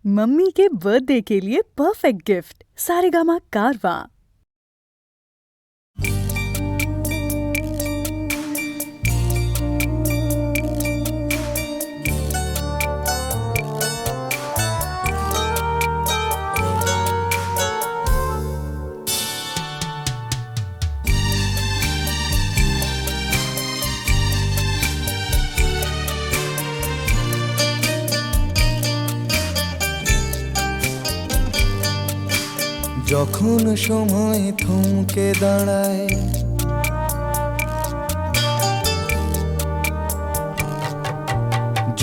Mummy के birthday के लिए परफेक्ट गिफ्ट सारेगामा कारवां। যখন সময় থমকে দাঁড়ায়,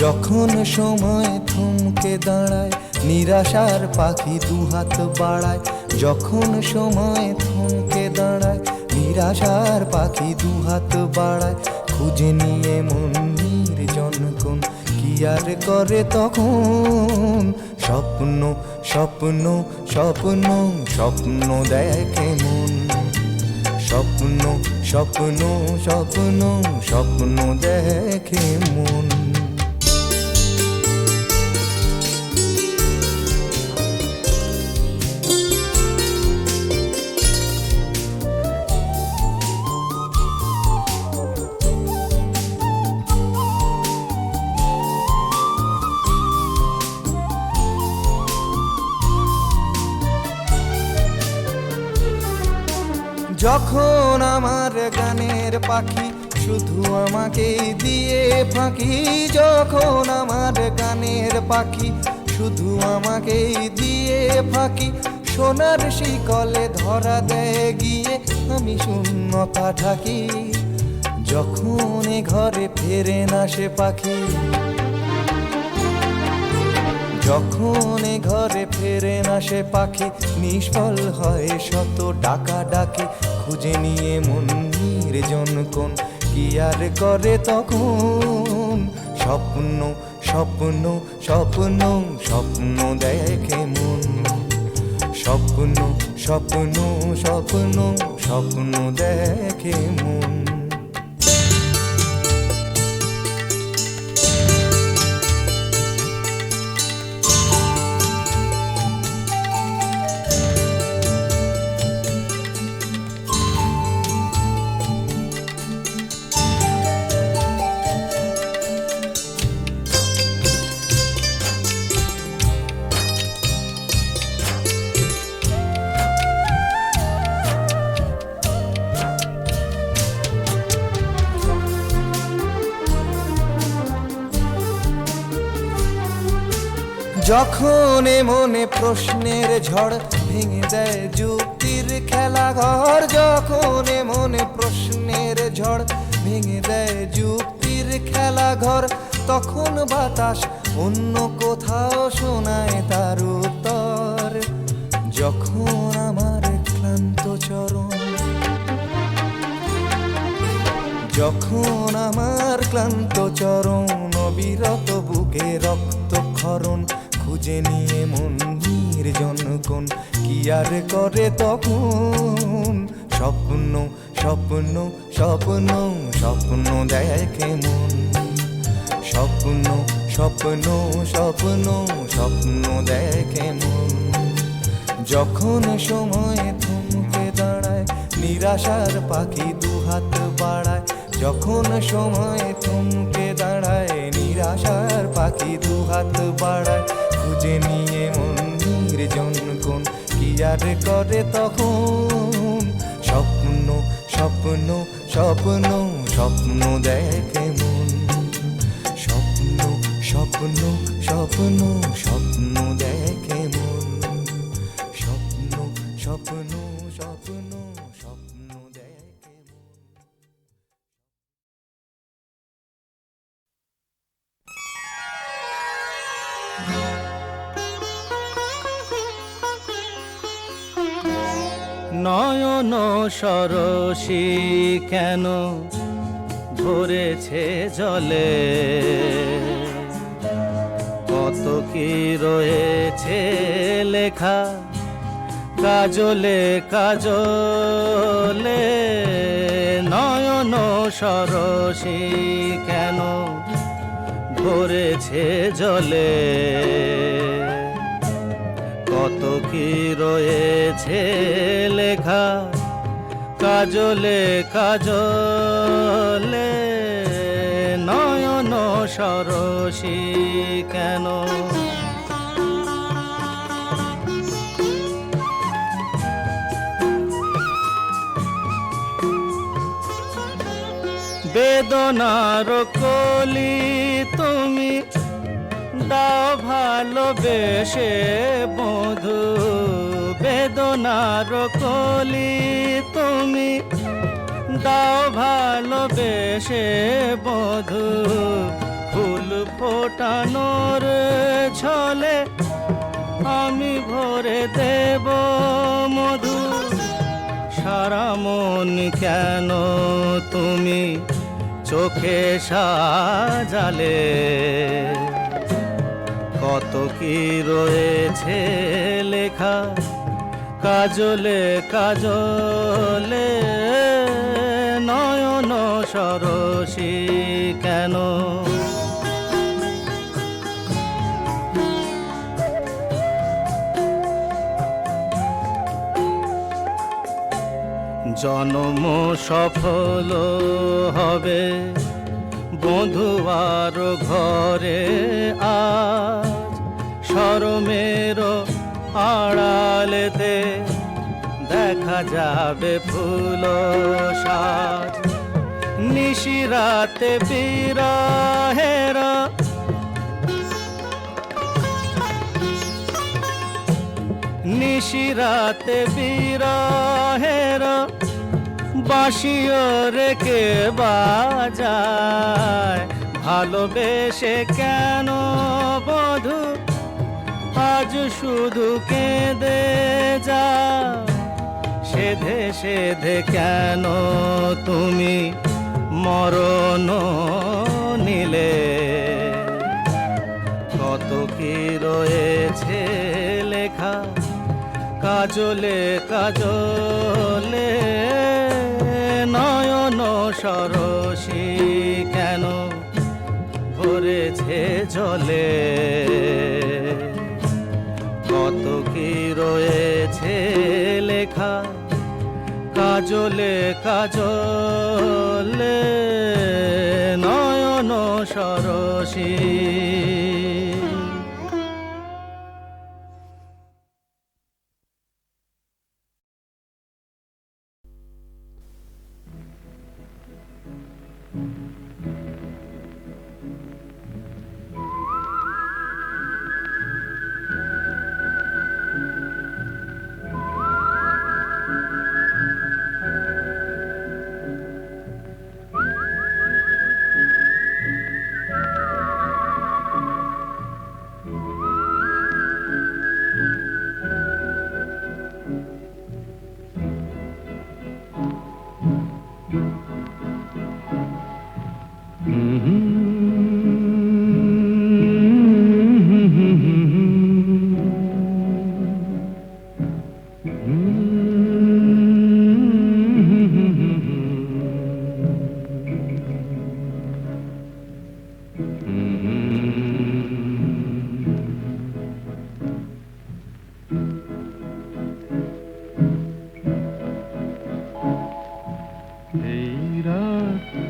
যখন সময় থমকে দাঁড়ায়, নিরাশার পাখি দুহাত বাড়ায়। যখন সময় থমকে দাঁড়ায়, নিরাশার পাখি দুহাত বাড়ায়। খুঁজে নিয়ে মন নির্জন কোন কি আর করে তখন। স্বপ্ন স্বপ্ন স্বপ্ন স্বপ্ন দেখে মন। স্বপ্ন স্বপ্ন স্বপ্ন স্বপ্ন দেখে মন। যখন আমার গানের পাখি শুধু আমাকে দিয়ে ফাঁকি। যখন আমার গানের পাখি শুধু আমাকে দিয়ে ফাঁকি। সোনার শিকলে ধরা দেয় গিয়ে আমি শূন্যতা ঢাকি। যখন এ ঘরে ফেরে না সে পাখি, যখন এ ঘরে ফেরে না সে পাখি, নিষ্ফল হয় শত ডাকা ডাকি। খুঁজে নিয়ে মন নির্জন কোন কি আর করে তখন। স্বপ্ন স্বপ্ন স্বপ্ন স্বপ্ন দেখে মন। স্বপ্ন স্বপ্ন স্বপ্ন স্বপ্ন দেখে মন। যখন মনে প্রশ্নের ঝড় ভেঙে দেয় যুক্তির খেলাঘর। যখন মনে প্রশ্নের ঝড় ভেঙে দেয় যুক্তির খেলাঘর, তখন বাতাস অন্য কোথাও শোনায় তার উত্তর। যখন আমার ক্লান্ত চরণ, যখন আমার ক্লান্ত চরণ, অবিরত বুকে রক্তক্ষরণ। খুঁজে নিয়ে মন নির্জন কোন কি আর করে তখন। স্বপ্ন স্বপ্ন স্বপ্ন স্বপ্ন দেখে মন। স্বপ্ন স্বপ্ন স্বপ্ন স্বপ্ন দেখে মন। যখন সময় থমকে দাঁড়ায়, নিরাশার পাখি দুহাত বাড়ায়। যখন সময় থমকে দাঁড়ায়, নিরাশার পাখি দুহাত বাড়ায়। খুঁজে নিয়ে মন নির্জন কোন কি আর করে তখন। স্বপ্ন স্বপ্ন স্বপ্ন স্বপ্ন দেখে মন। স্বপ্ন স্বপ্ন স্বপ্ন স্বপ্ন দেখে মন। স্বপ্ন স্বপ্ন স্বপ্ন স্বপ্ন দেখে মন। নয়ন সরসী কেন ভরেছে জলে, কত কি রয়েছে লেখা কাজলে কাজলে। নয়ন সরসী কেন ভরেছে জলে, কত কি রয়েছে লেখা কাজলে কাজলে নয়ন সরসী কেন বেদনার কলি তুমি দাও ভালোবেসে বধু বেদনার কলি তুমি দাও ভালোবেসে বধু ফুল ফোটানোর ছলে আমি ভরে দেব মধু সারা মন কেন তুমি চোখে সাজালে কত কি রয়েছে লেখা কাজলে কাজলে নয়ন সরসী কেন জনম সফল হবে বধুয়ার ঘরে আজ শরমের আড়ালেতে দেখা যাবে ফুল সাজ নিশিরাতে বিরহের নিশিরাতে বিরহের বাঁশিও রেখে বাজায় ভালোবেসে কেন বধু আজ শুধু কেঁদে যা সেধে সেধে কেন তুমি মরণ নিলে কত কি রয়েছে লেখা কাজলে কাজলে নয়ন সরসী কেন ভরেছে জলে কত কি রয়েছে লেখা কাজলে কাজলে নয়ন সরসী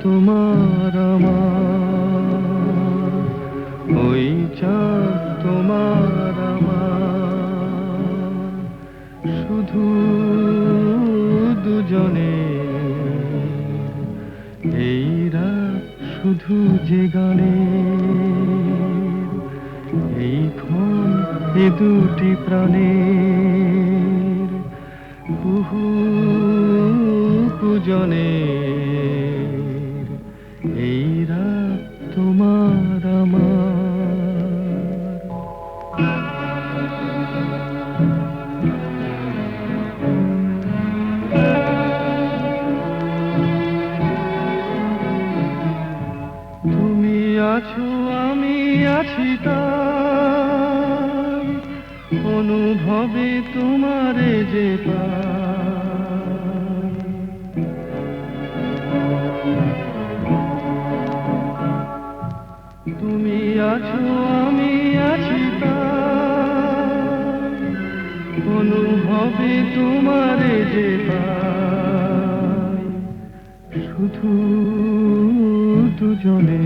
তোমার আমার ওই চাঁদ তোমার আমার শুধু দুজনে এই রাত শুধু যে গানে এই ক্ষণ এ দুটি প্রাণের বহু পূজনে এই রাত তোমার আমার তুমি আছো আমি আছি তাই অনুভবে তোমারে যে পাই তুমি আছো আমি আছি তাই তোমারে যে পাই শুধু দুজনের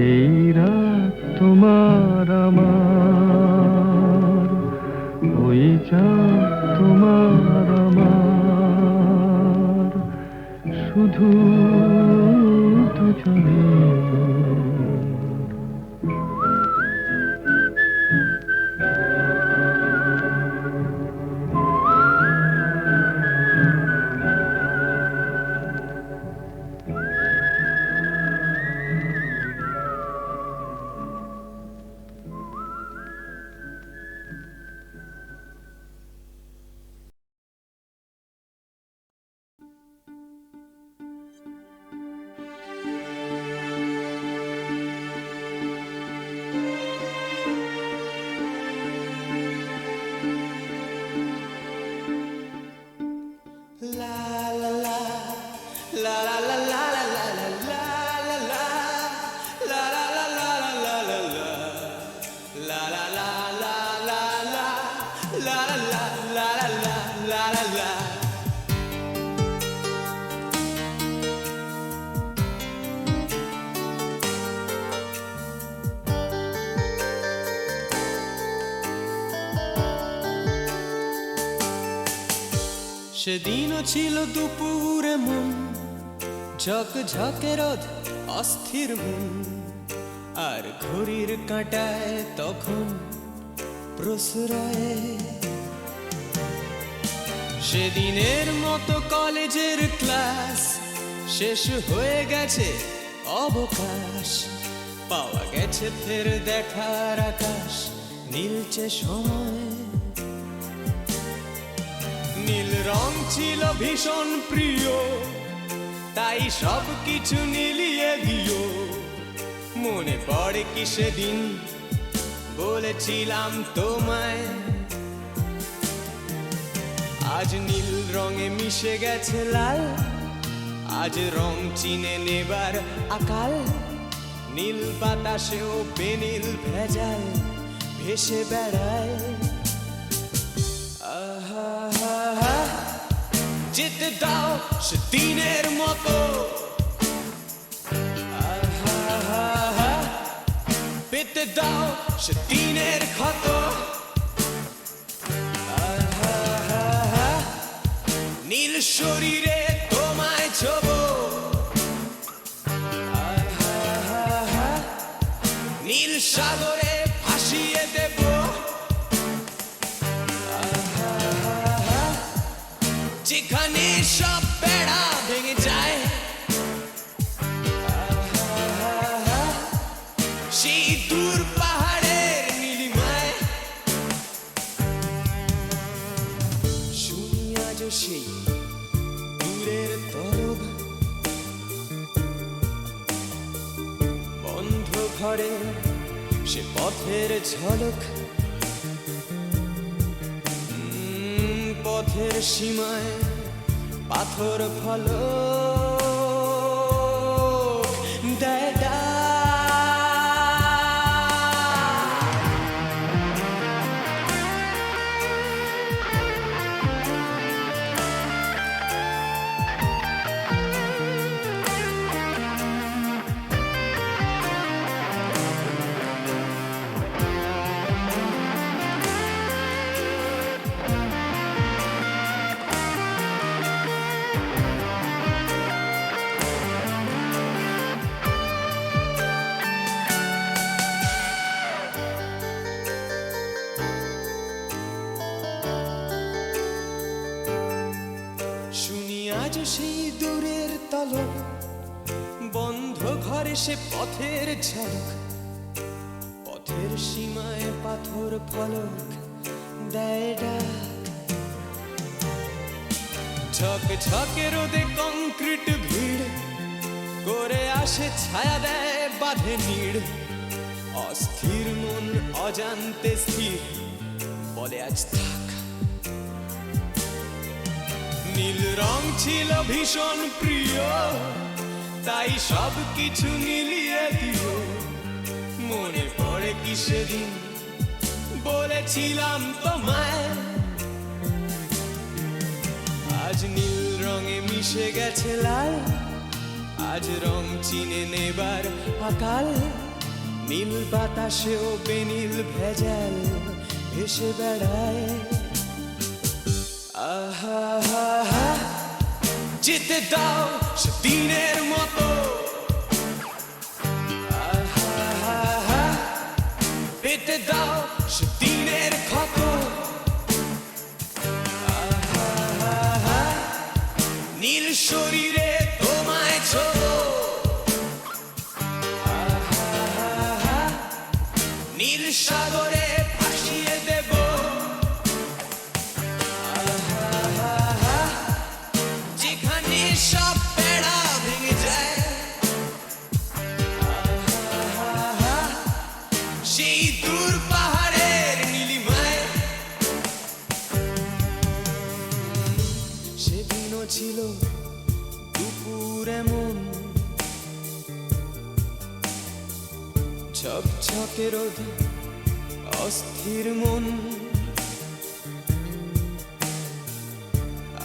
এই রাত তোমার আমার ওই চাঁদ তোমার আমার শুধু দুজনের সেদিনও ছিল দুপুরে মন ঝকঝকে রোদ অস্থির মন আর ঘড়ির কাঁটায় তখন প্রশ্রয়ে সেদিনের মতো কলেজের ক্লাস শেষ হয়ে গেছে অবকাশ পাওয়া গেছে ফের দেখার আকাশ নীলচে সময় নীল রং ছিল ভীষণ প্রিয় তাই সব কিছু নীলিয়ে দিও মনে পড়ে কি সেদিন বলেছিলাম তোমায় আজ নীল রঙে মিশে গেছে লাল আজ রং চিনে নেবার আকাল নীল বাতাসেও বেনীল ভেজাল ভেসে বেড়ায় যেতে দাও সে দিনের মতো পেতে দাও সে দিনের ক্ষত নীল শরীরে তোমায় ছোব নীল সাগরে ভাসিয়ে দেব যেখানে সব বেড়া ভেঙে যায় সেই দূর পাহাড়ের নীলিমায় শুনি আজ সেই দূরের তরব বন্ধ ঘরে সে পথের ঝলক পথের সীমায় পাথর ফলক দেয় আজ সেই দূরের তলক বন্ধ ঘরে সে পথের ঝলক পথের সীমায় পাথর ফলক দেয় ডাক ঝকঝকে রোদে কংক্রিট ভিড় করে আসে ছায়া দেয় বাঁধে নীড় অস্থির মন অজান্তে স্থির বলে আজ থাক নীল রং ছিল ভীষণ প্রিয় তাই সব কিছু মিলিয়ে দিও মনে পড়ে কি সেদিন বলেছিলাম তোমায় আজ নীল রঙে মিশে গেছে লাল আজ রং চিনে নেবার আকাল নীল বাতাসেও বেনীল ভেজাল ভেসে বেড়ায় আহা হা হা যেতে দাও সে দিনের মতো আহা হা হা পেতে দাও সে দিনের ক্ষত আহা হা হা নীল শরীরে তোমায় ছোট আহা হা হা নীল সাগরে ভাসিয়ে দেব আহা হা হা যেখানে সব বেড়া ভেঙে যায় আহা হা হা সেই দূর পাহাড়ের নীলিমায় সেদিনও ছিল দুপুর এমন ঝকঝকে রোদে অস্থির মন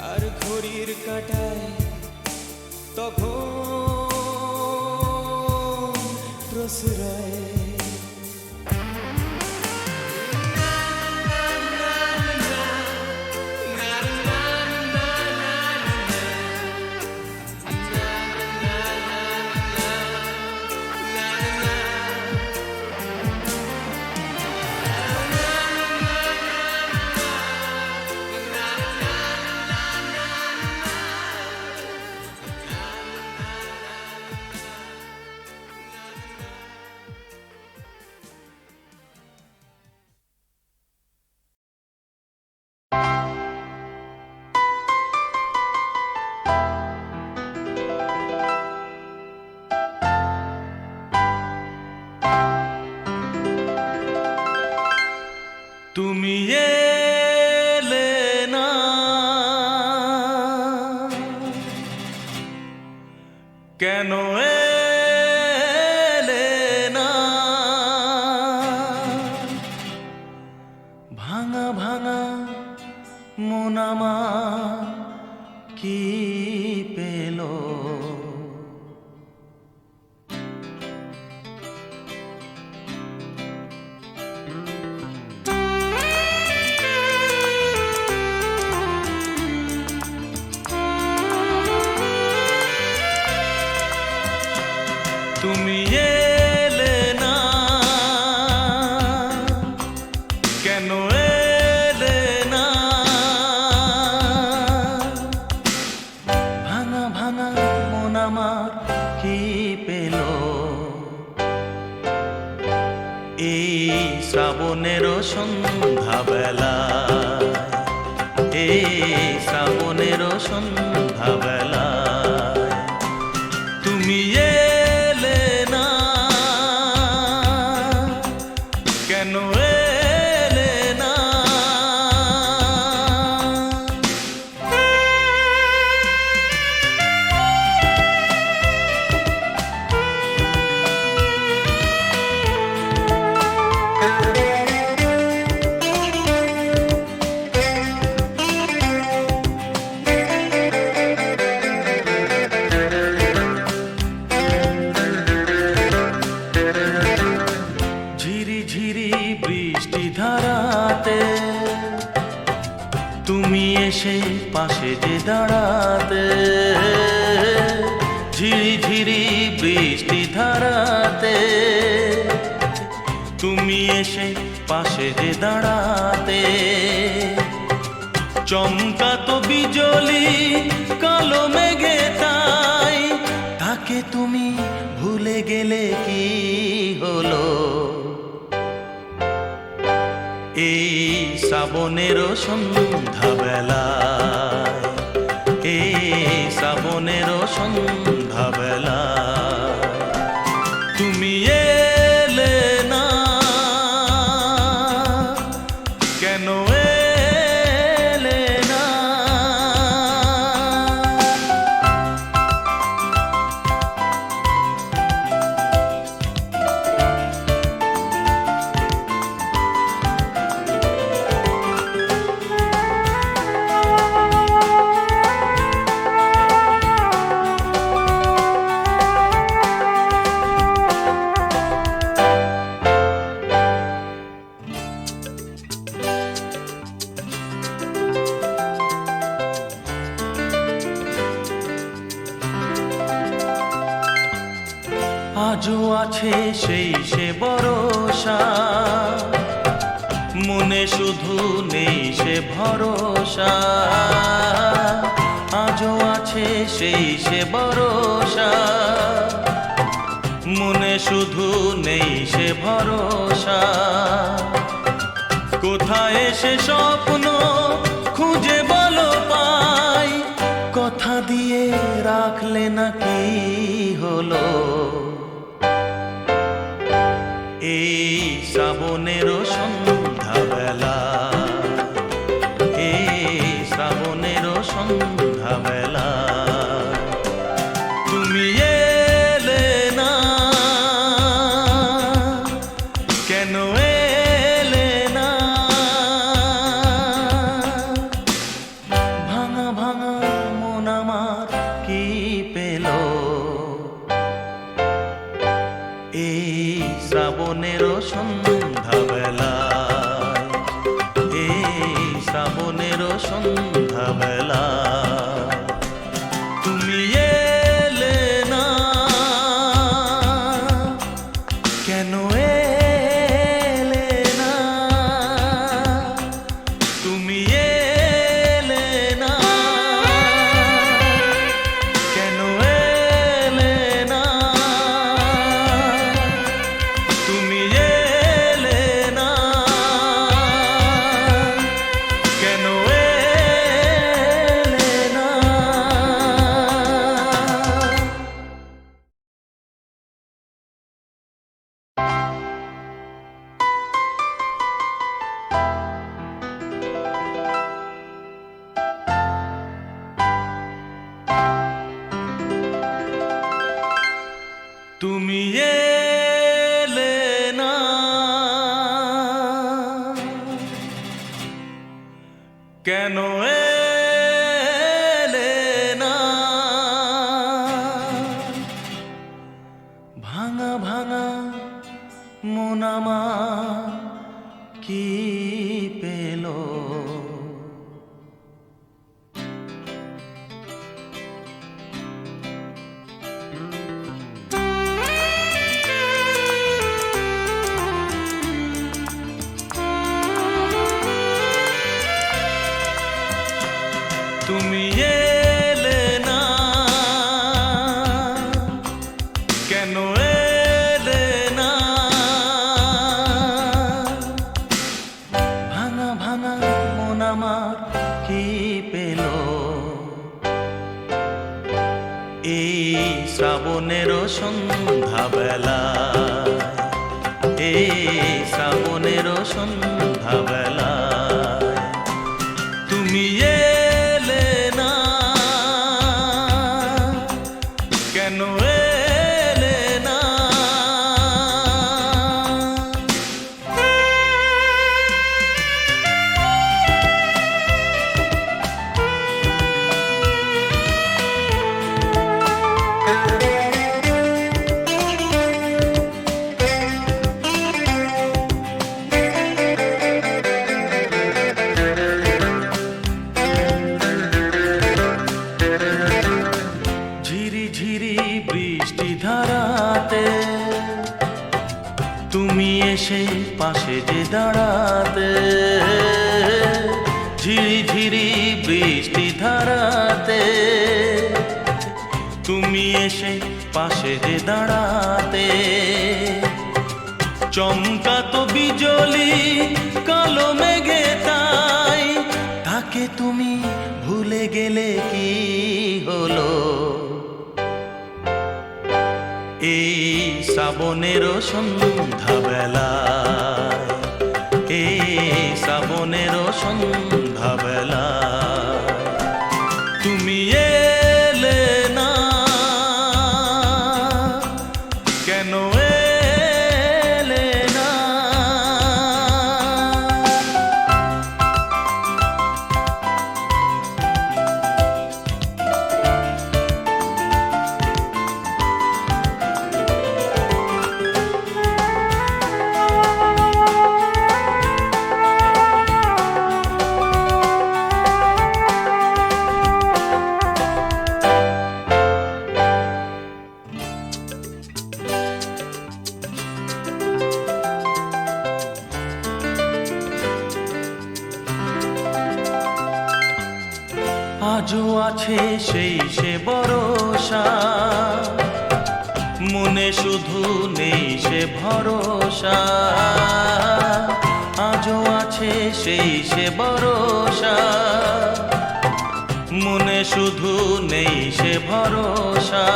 আর ঘড়ির কাঁটায় তখন প্রসরায় তুমি এলে না কেন এলে না ভাঙা ভাঙা মন আমার কি পেল তুমি এলে না কেন এলে না ভাঙা ভাঙা মন আমার কি পেল এই শ্রাবণের সন্ধ্যাবেলা এই শ্রাবণের সন্ধ্যাবেলা তুমি এলে না কেন এলে না ঝিরি ঝিরি বৃষ্টি ধারাতে তুমি এসে পাশে যে দাঁড়াতে ঝিরি ঝিরি বৃষ্টি ধারাতে তুমি এসে পাশে যে দাঁড়াতে চমকাতো বিজলি কালো মেঘে তাই তাকে তুমি ভুলে গেলে কি হলো এই শ্রাবণের সন্ধ্যাবেলায় এই শ্রাবণের সন্ধ্যাবেলায় তুমি এলে না কেন এলে না আজও আছে সেই সে ভরসা, মনে শুধু নেই সে ভরসা। আজও আছে সেই সে ভরসা, মনে শুধু নেই সে ভরসা। কোথায় সে স্বপ্ন খুঁজে বলো পাই, কথা দিয়ে রাখলে নাকি হলো। এই শ্রাবণেরও সন্ধ্যাবেলা, এই শ্রাবণেরও সন্ধ্যাবেলা, তুমি এলে না, কেন এলে না? ভাঙা ভাঙা মন আমার কি পেল এই শ্রাবণেরও সন্ধ্যাবেলায়, এই শ্রাবণেরও সন্ধ্যাবেলা, তুমি এলে না, কেন এলে না? তুমি এলে না, কেন এলে না? তুমি এলে না, কেন এলে না? তুমি এলে না, কেন এলে না? ভাঙা ভাঙা মন আমার কি পেল তুমি এলে না, কেন এলে না? ভাঙা ভাঙা মন আমার কি পেল এই শ্রাবণেরও সন্ধ্যাবেলা, এই শ্রাবণেরও সন্ধ্যাবেলা, তুমি এলে না, কেন এলে না? ঝিরি ঝিরি বৃষ্টি ধারাতে তুমি এসে পাশে যে দাঁড়াতে, ঝিরি ঝিরি বৃষ্টি ধারাতে তুমি এসে পাশে যে দাঁড়াতে। চমকাতো বিজলি কালো মেঘে তাই, তাকে তুমি ভুলে গেলে কি হলো? এই শ্রাবণেরও সন্ধ্যাবেলায়, এই শ্রাবণেরও সন্ধ্যাবেলায়, তুমি এলে না, কেন এলে না? আজও আছে সেই সে ভরসা, মনে শুধু নেই সে ভরসা। আজও আছে সেই সে ভরসা, মনে শুধু নেই সে ভরসা।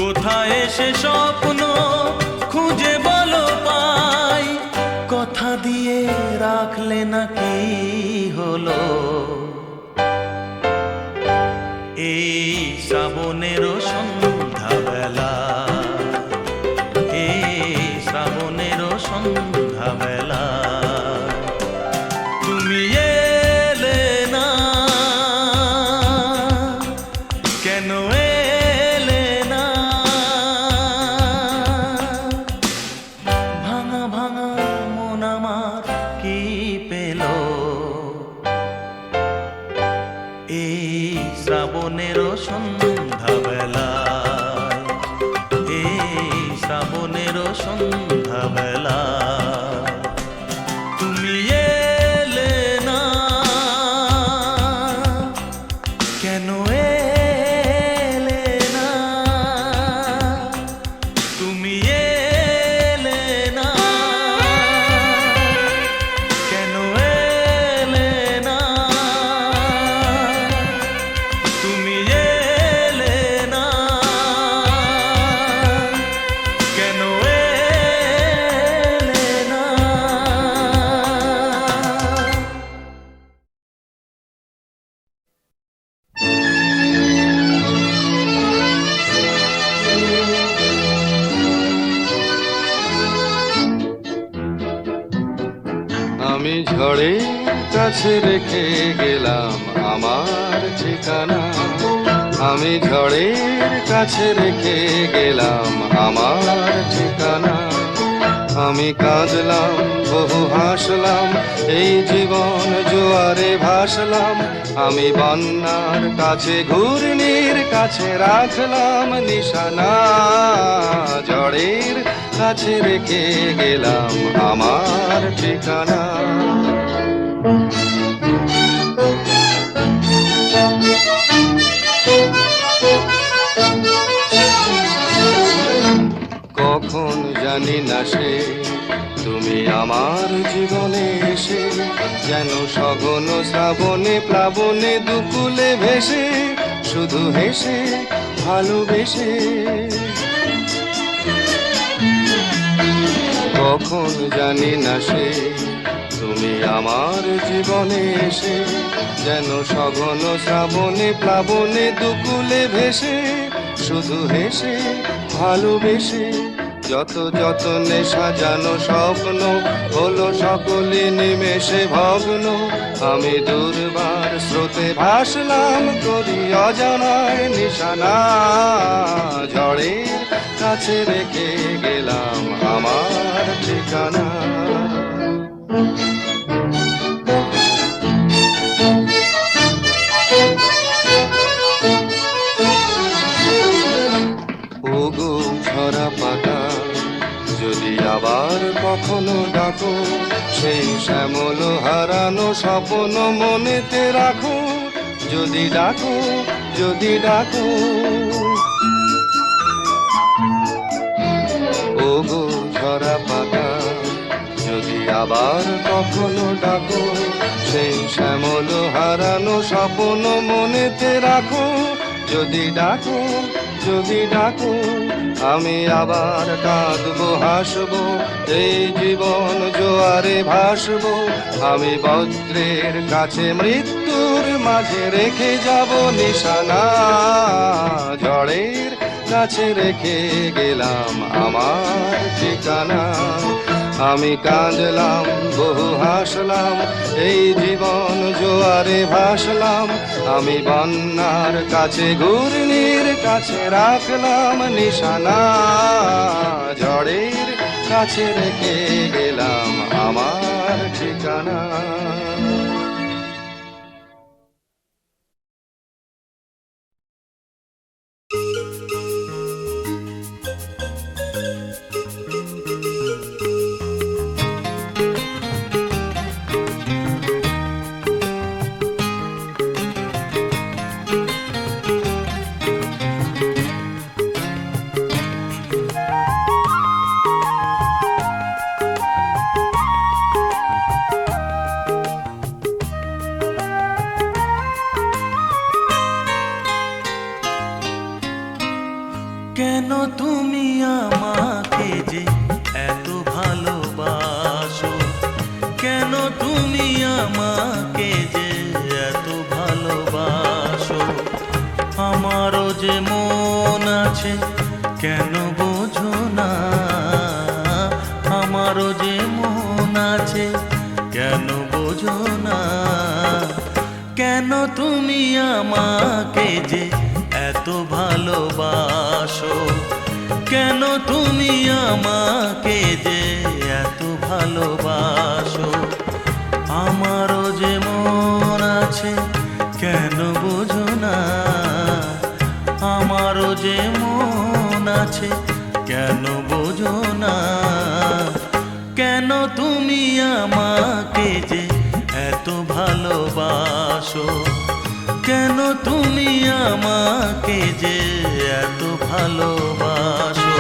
কোথায় সে স্বপ্ন খুঁজে বলো পাই, কথা দিয়ে রাখলে না কি হলো। এই শ্রাবণেরও সন্ধ্যাবেলা, এই শ্রাবণেরও সন্ধ্যাবেলা, তুমি এলে না, কেন এলে না। ভাঙা ভাঙা মন আমার কি পেল, এই শ্রাবণেরও সন্ধ্যাবেলা, এই শ্রাবণেরও সন্ধ্যাবেলা, তুমি এলে না, কেন এলে না, তুমি এলে না, কেন এলে না, তুমি এলে না, কেন এলে না। আমি ঝড়ের কাছে রেখে গেলাম আমার ঠিকানা, আমি ঝড়ের কাছে রেখে গেলাম আমার ঠিকানা। আমি কাঁদলাম বহু হাসলাম, এই জীবন জোয়ারে ভাসলাম। আমি বন্যার কাছে ঘূর্ণির কাছে রাখলাম নিশানা, ঝড়ের কাছে রেখে গেলাম আমার ঠিকানা। কখন জানি না সে তুমি আমার জীবনে এসে, যেন সঘন শ্রাবণে প্লাবনে দুকুলে ভেসে, শুধু হেসে ভালোবেসে। কখন জানি না সে তুমি আমার জীবনে এসে, যেন সঘন শ্রাবণে প্লাবনে দুকুলে ভেসে, শুধু হেসে ভালোবেসে। যত যতনে সাজানো স্বপ্ন হলো সকলে নিমেষে ভগ্ন। আমি দুর্বার স্রোতে ভাসলাম করি অজানায় নিশানা, ঝড়ের কাছে রেখে গেলাম আমার ঠিকানা। ওগো ঝরা পাতা, যদি আবার কখনো ডাকো, সেই শ্যামল হারানো স্বপ্ন মনেতে রাখো। যদি ডাকো, যদি ডাকো, ওগো ঝরা পাতা, যদি আবার কখনো ডাকো, সেই শ্যামল হারানো স্বপ্ন মনেতে রাখো। যদি ডাকো, যদি ডাকো, আমি আবার কাঁদবো হাসবো, এই জীবন জোয়ারে ভাসবো। আমি বজ্রের কাছে মৃত্যুর মাঝে রেখে যাব নিশানা, ঝড়ের কাছে রেখে গেলাম আমার ঠিকানা। আমি কাঁদলাম বহু হাসলাম, এই জীবন জোয়ারে ভাসলাম। আমি বন্যার কাছে ঘূর্ণির কাছে রাখলাম নিশানা, ঝড়ের কাছে রেখে গেলাম আমার ঠিকানা। কেন তুমি আমাকে যে এত ভালোবাসো? আমারও যে মন আছে কেন বোঝো না? আমারও যে মন আছে কেন বোঝো না? কেন তুমি আমাকে যে এত ভালোবাসো? কেন তুমি আমাকে যে এত ভালোবাসো? আমারও যে মন আছে কেন বোঝো না? আমারও যে মন আছে কেন বোঝো না? কেন তুমি আমাকে যে এত ভালোবাসো? কেন তুমি আমাকে যে এত ভালোবাসো?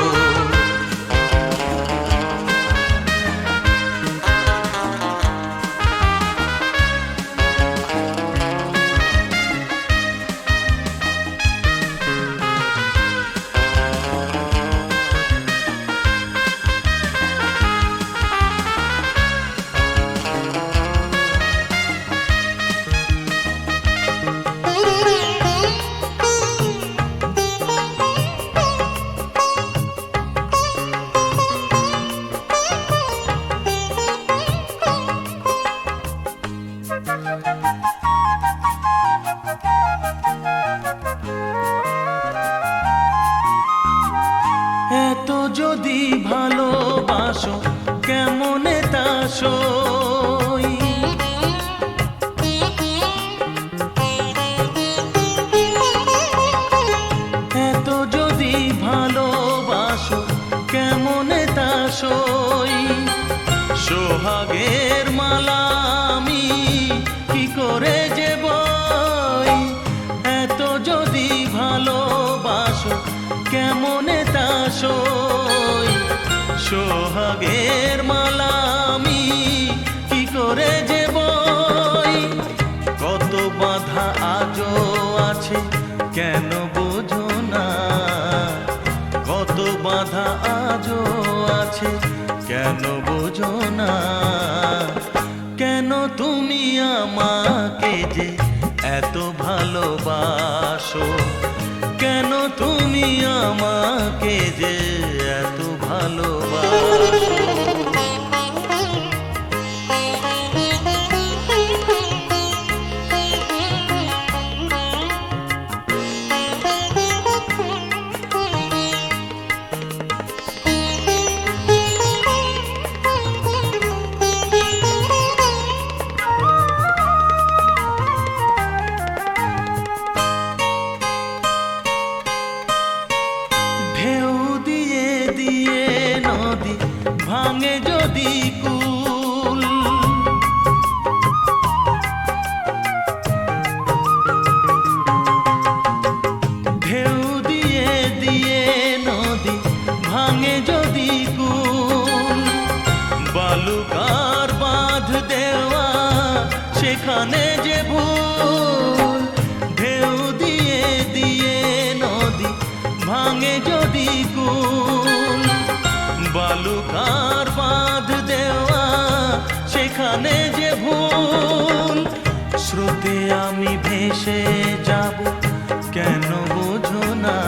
এত যদি ভালোবাসো কেমনে তা সই? এত যদি ভালোবাসো কেমনে তা সই? সোহাগের মালা আমি কি করে যে বই? এত যদি ভালোবাসো কেমনে তা সই? সোহাগের মালা আমি কি করে যে বই? কত বাধা আজও আছে কেন বোঝো না? কত বাধা আজও আছে কেন বোঝো না? কেন তুমি আমাকে যে এত ভালোবাসো? কেন তুমি আমাকে যে এত ভালোবাসো? ঢেউ দিয়ে দিয়ে নদী ভাঙে যদি কুল, ঢেউ দিয়ে দিয়ে নদী ভাঙে যদি কুল, বালুকার বাঁধ দেওয়া সেখানে যে ভুল। ঢেউ দিয়ে দিয়ে নদী ভাঙে যদি কুল, বালুকার বাঁধ দেওয়া সেখানে যে ভুল। স্রোতে আমি ভেসে যাব কেন বোঝো না?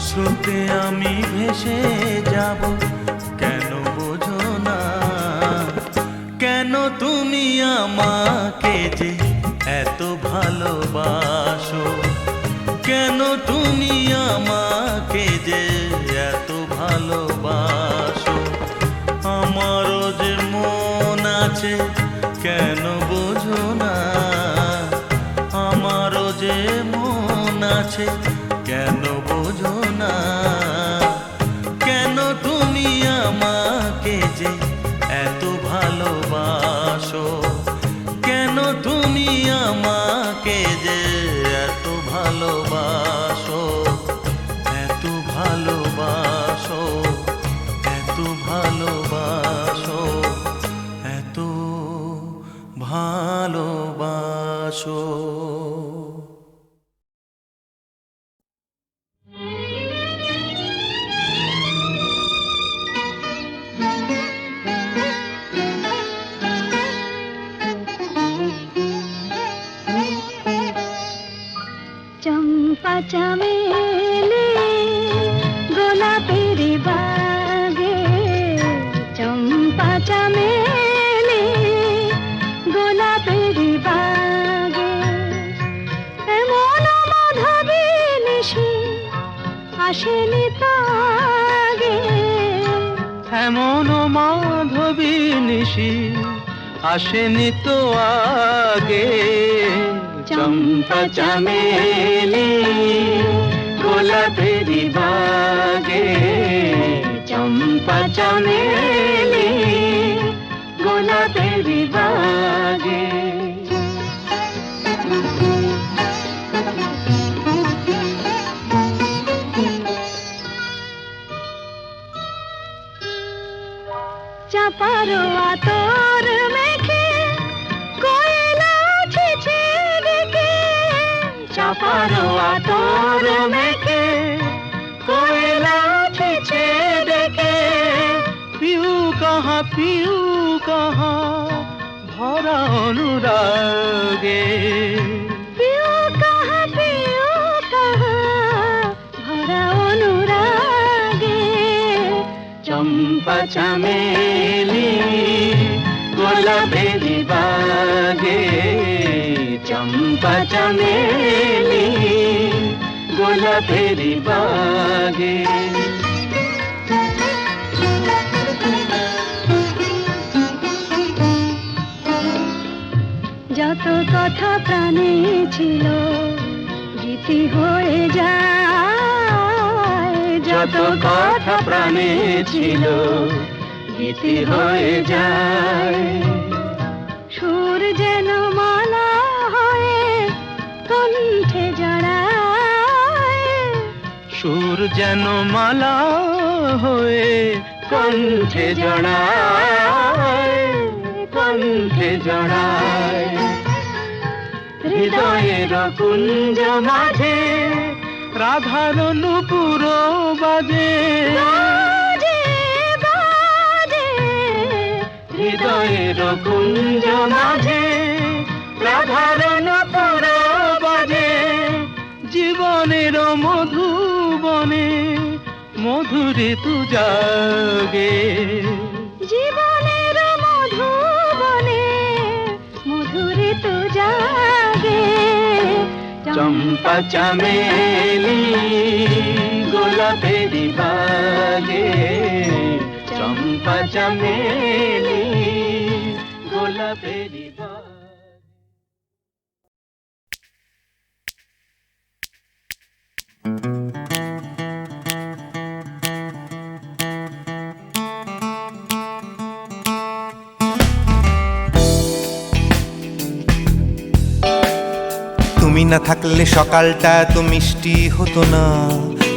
স্রোতে আমি ভেসে যাব কেন বোঝো না? কেন তুমি আমাকে যে এত ভালোবাসো? কেন তুমি আমাকে যে এত ভালোবাসো? আমারও যে মন আছে কেন বোঝো না? আমারও যে মন আছে কেন বোঝো না? কেন তুমি আমাকে যে এত ভালোবাসো? কেন তুমি আমাকে যে এত ভালোবাসো? এত ভালোবাসো, এত ভালোবাসো, এত ভালোবাসো। চামেলি গোলাপের বাগে, চম্পা চামেলি গোলাপের বাগে, এমন মাধবী নিশি আসেনি তো আগে। এমন মাধবী নিশি আসেনি তো আগে, চম্পা চামেলি গোলাপের বাগে, চম্পা চামেলি গোলাপের বাগে। চাপারো আতর মেখে কোয়েলা ছিছে ডেকে, চাপারো আতর মেখে কোয়েলা ছিছে ডেকে, পিউ কাহা ভরা অনুরাগে, পিউ কাহা ভরা অনুরাগে। চম্পা চামেলি গোলাপের বাগে, চম্পা চামেলি গোলাপের বাগে। যত কথা প্রাণে ছিল গীতি হয়ে যায়, যত কথা প্রাণে ছিল গীতি হয়ে যায়। সুর যেন মালা হয়ে কণ্ঠে জড়ায়, সুর যেন মালা হয়ে কণ্ঠে জড়ায়, কণ্ঠে জড়ায়। হৃদয়ের কুঞ্জ মাঝে রাধার নূপুর বাজে, বাজে বাজে। হৃদয়ের কুঞ্জ মাঝে রাধার নূপুর বাজে। জীবনের মধুবনে মধুরে তু জাগে, জীবনের মধুবনে মধুরে তো জাগে। চম্পা চামেলি গোলাপের বাগে, চম্পা চামেলি গোলাপের বাগে। তুমি না থাকলে সকালটা এত মিষ্টি হতো না,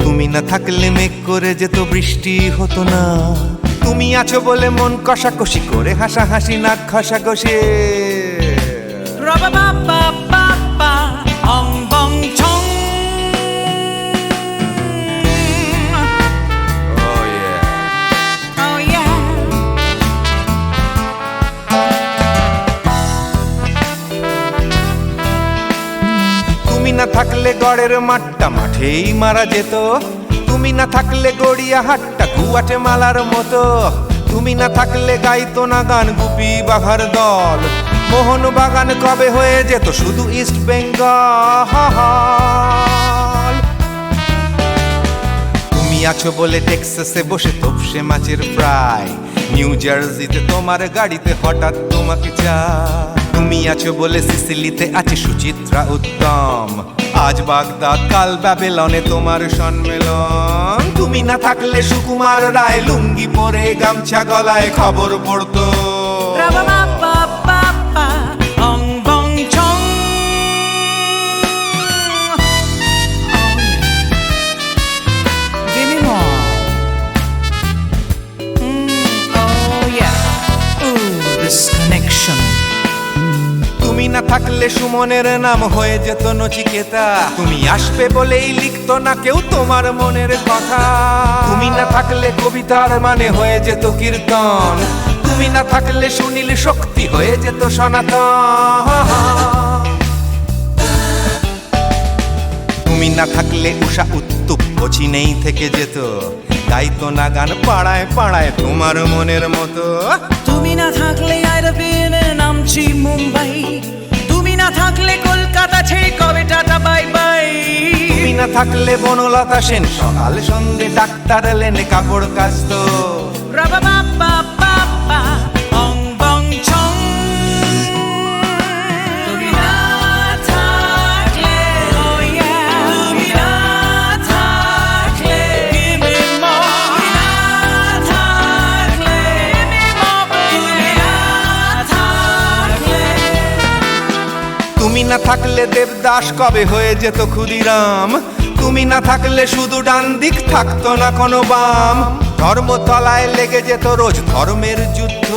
তুমি না থাকলে মেঘ করে যেত বৃষ্টি হতো না। তুমি আছো বলে মন কষাকষি করে হাসাহাসি নাক ঘষাঘষি। তুমি না থাকলে গড়ের মাঠটা মাঠেই মারা যেত, তুমি না থাকলে গড়িয়া হাটটা গুয়াটে মালার মতো। তুমি না থাকলে গাইতো না গান গুপি বাঘার দল, মোহন বাগান কবে হয়ে যেত শুধু ইস্ট বেঙ্গল। তুমি আছো বলে টেক্সাসে বসে তোপসে মাছের ফ্রাই, নিউ জার্সিতে তোমার গাড়িতে হঠাৎ তোমাকে চাই। তুমি আছো বলে সিসিলিতে আছে সুচিত্রা উত্তম, আজ বাগদাদ কাল ব্যাবিলনে তোমার সম্মেলন। তুমি না থাকলে সুকুমার রায় লুঙ্গি পরে গামছা গলায় খবর পড়তো। তুমি না থাকলে সুমনের নাম হয়ে যেত নচিকেতা, তুমি আসবে বলেই লিখতো না কেউ তোমার মনের কথা। তুমি না থাকলে কবিতার মানে হয়ে যেত কীর্তন, তুমি না থাকলে সুনীল শক্তি হয়ে যেত সনাতন। তুমি তুমি না থাকলে উষা উত্তুপ নেই থেকে যেত, গাইতো না গান পাড়ায় পাড়ায় তোমার মনের মতো। তুমি না থাকলে আইরবিনে নামছি মুম্বাই, তুমি না থাকলে কলকাতা ছেড়ে কবে টাটা বাই বাই। তুমি না থাকলে বনলতা সেন সকাল সন্ধে ডাক্তার লেনে কাপড় কাচতো। রাবা বাবা বাবা অং বং চং। তুমি না থাকলে oh yeah, তুমি না থাকলে give me more, তুমি না থাকলে give me more, তুমি না থাকলে। তুমি না থাকলে দেবদাস কবে হয়ে যেত ক্ষুদিরাম, তুমি না থাকলে শুধু ডান দিক থাকতো না কোনো বাম। ধর্মতলায় লেগে যেত রোজ ধর্মের যুদ্ধ,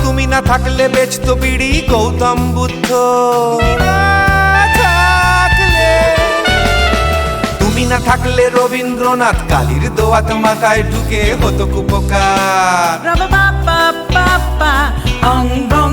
তুমি না থাকলে বেচতো বিড়ি গৌতম বুদ্ধ। তুমি না থাকলে রবীন্দ্রনাথ কালীর দোয়াত মাথায় ঢুকে হতো কুপকার। রাবা বাবা বাবা অং বং